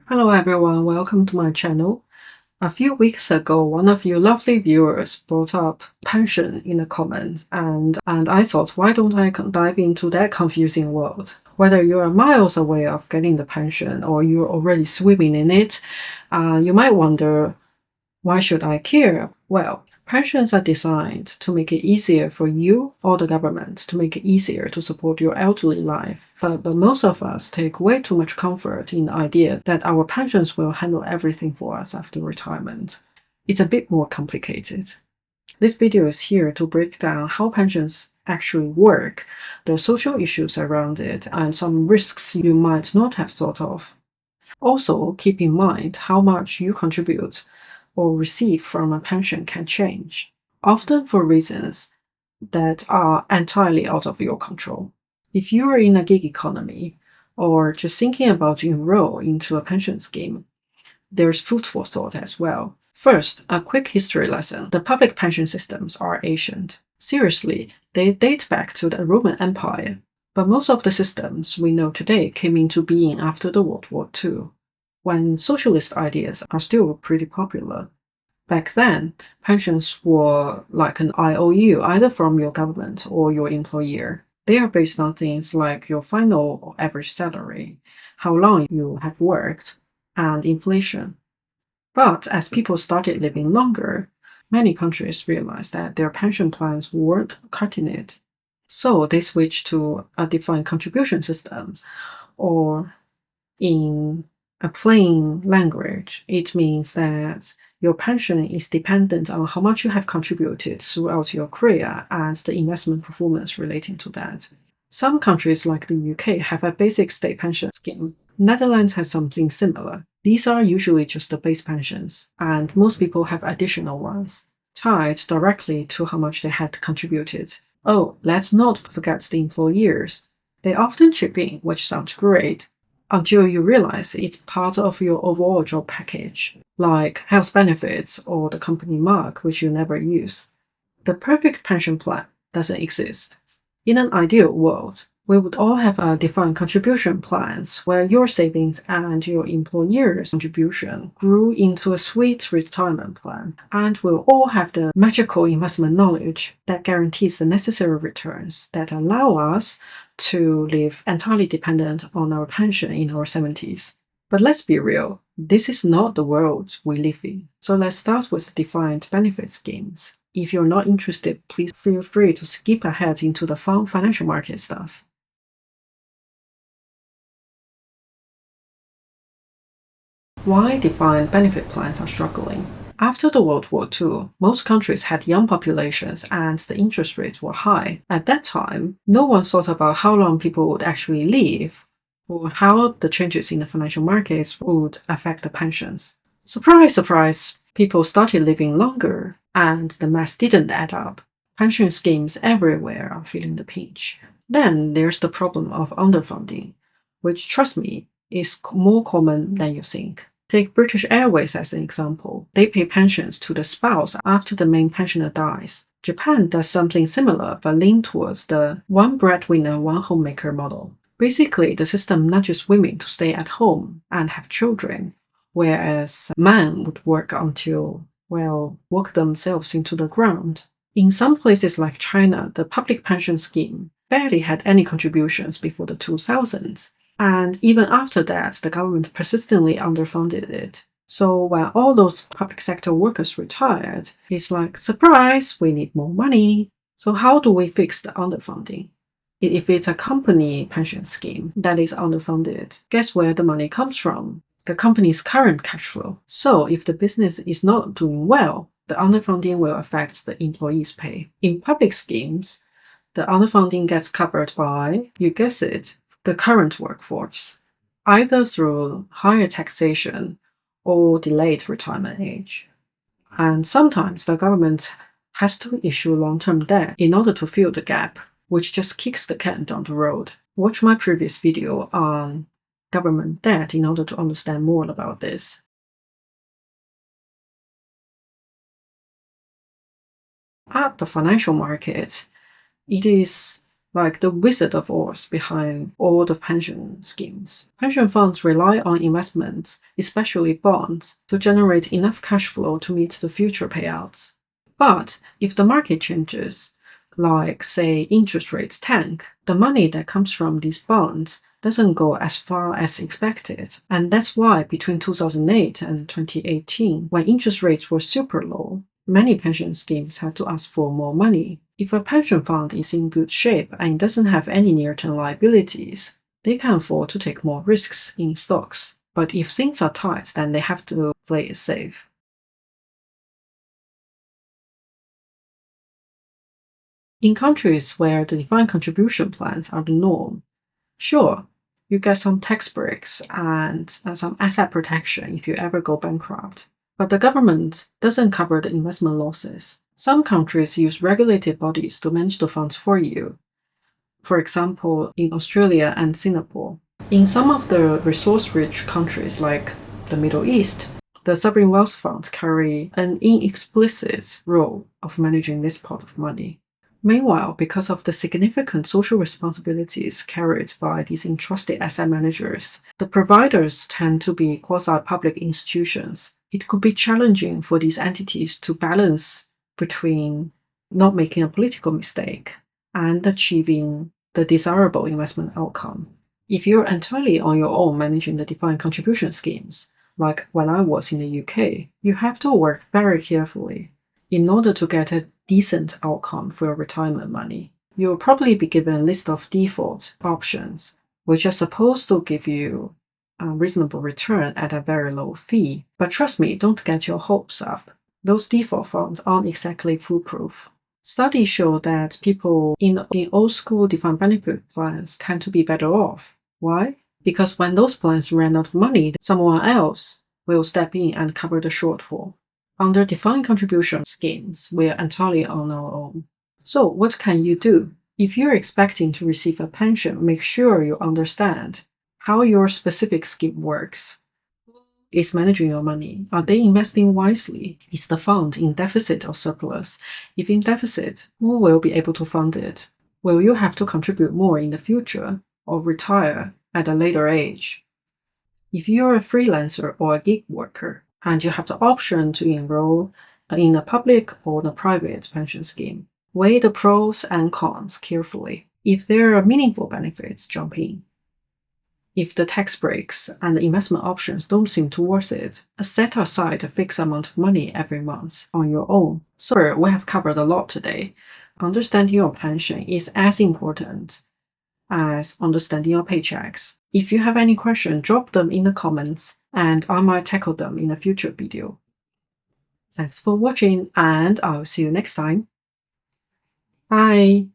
Hello everyone, welcome to my channel. A few weeks ago, one of you lovely viewers brought up pension in the comments, and I thought, why don't I dive into that confusing world? Whether you are miles away of getting the pension or you're already swimming in it, you might wonder, why should I care? Well, pensions are designed to make it easier for you or the government to make it easier to support your elderly life. But most of us take way too much comfort in the idea that our pensions will handle everything for us after retirement. It's a bit more complicated. This video is here to break down how pensions actually work, the social issues around it, and some risks you might not have thought of. Also, keep in mind how much you contribute or receive from a pension can change, often for reasons that are entirely out of your control. If you are in a gig economy or just thinking about to enroll into a pension scheme, there's food for thought as well. First, a quick history lesson. The public pension systems are ancient. Seriously, they date back to the Roman Empire. But most of the systems we know today came into being after the World War II, when socialist ideas are still pretty popular. Back then, pensions were like an IOU, either from your government or your employer. They are based on things like your final or average salary, how long you have worked, and inflation. But as people started living longer, many countries realized that their pension plans weren't cutting it. So they switched to a defined contribution system, or in a plain language, it means that your pension is dependent on how much you have contributed throughout your career and the investment performance relating to that. Some countries like the UK have a basic state pension scheme. Netherlands has something similar. These are usually just the base pensions, and most people have additional ones, tied directly to how much they had contributed. Oh, let's not forget the employers. They often chip in, which sounds great, until you realize it's part of your overall job package, like health benefits or the company mark, which you never use. The perfect pension plan doesn't exist. In an ideal world, we would all have a defined contribution plans where your savings and your employer's contribution grew into a sweet retirement plan, and we'll all have the magical investment knowledge that guarantees the necessary returns that allow us to live entirely dependent on our pension in our 70s. But let's be real, this is not the world we live in. So let's start with defined benefit schemes. If you're not interested, please feel free to skip ahead into the fun financial market stuff. Why defined benefit plans are struggling? After the World War II, most countries had young populations and the interest rates were high. At that time, no one thought about how long people would actually live or how the changes in the financial markets would affect the pensions. Surprise, surprise, people started living longer and the math didn't add up. Pension schemes everywhere are feeling the pinch. Then there's the problem of underfunding, which, trust me, is more common than you think. Take British Airways as an example. They pay pensions to the spouse after the main pensioner dies. Japan does something similar but lean towards the one breadwinner, one homemaker model. Basically, the system nudges women to stay at home and have children, whereas men would work until, work themselves into the ground. In some places like China, the public pension scheme barely had any contributions before the 2000s. And even after that, the government persistently underfunded it. So when all those public sector workers retired, it's like, surprise, we need more money. So how do we fix the underfunding? If it's a company pension scheme that is underfunded, guess where the money comes from? The company's current cash flow. So if the business is not doing well, the underfunding will affect the employees' pay. In public schemes, the underfunding gets covered by, you guess it, the current workforce, either through higher taxation or delayed retirement age. And sometimes the government has to issue long-term debt in order to fill the gap, which just kicks the can down the road. Watch my previous video on government debt in order to understand more about this. At the financial market, it is like the Wizard of Oz behind all the pension schemes. Pension funds rely on investments, especially bonds, to generate enough cash flow to meet the future payouts. But if the market changes, like say interest rates tank, the money that comes from these bonds doesn't go as far as expected. And that's why between 2008 and 2018, when interest rates were super low, many pension schemes had to ask for more money. If a pension fund is in good shape and doesn't have any near-term liabilities, they can afford to take more risks in stocks. But if things are tight, then they have to play it safe. In countries where the defined contribution plans are the norm, sure, you get some tax breaks and some asset protection if you ever go bankrupt. But the government doesn't cover the investment losses. Some countries use regulated bodies to manage the funds for you. For example, in Australia and Singapore. In some of the resource-rich countries like the Middle East, the sovereign wealth funds carry an inexplicit role of managing this pot of money. Meanwhile, because of the significant social responsibilities carried by these entrusted asset managers, the providers tend to be quasi-public institutions. It could be challenging for these entities to balance between not making a political mistake and achieving the desirable investment outcome. If you're entirely on your own managing the defined contribution schemes, like when I was in the UK, you have to work very carefully in order to get a decent outcome for your retirement money. You'll probably be given a list of default options, which are supposed to give you a reasonable return at a very low fee. But trust me, don't get your hopes up. Those default funds aren't exactly foolproof. Studies show that people in old school defined benefit plans tend to be better off. Why? Because when those plans run out of money, someone else will step in and cover the shortfall. Under defined contribution schemes, we are entirely on our own. So what can you do? If you're expecting to receive a pension, make sure you understand how your specific scheme works. Who is managing your money? Are they investing wisely? Is the fund in deficit or surplus? If in deficit, who will be able to fund it? Will you have to contribute more in the future or retire at a later age? If you're a freelancer or a gig worker, and you have the option to enroll in a public or a private pension scheme, weigh the pros and cons carefully. If there are meaningful benefits, jump in. If the tax breaks and the investment options don't seem too worth it, set aside a fixed amount of money every month on your own. So we have covered a lot today. Understanding your pension is as important as understanding your paychecks. If you have any questions, drop them in the comments and I might tackle them in a future video. Thanks for watching and I'll see you next time. Bye!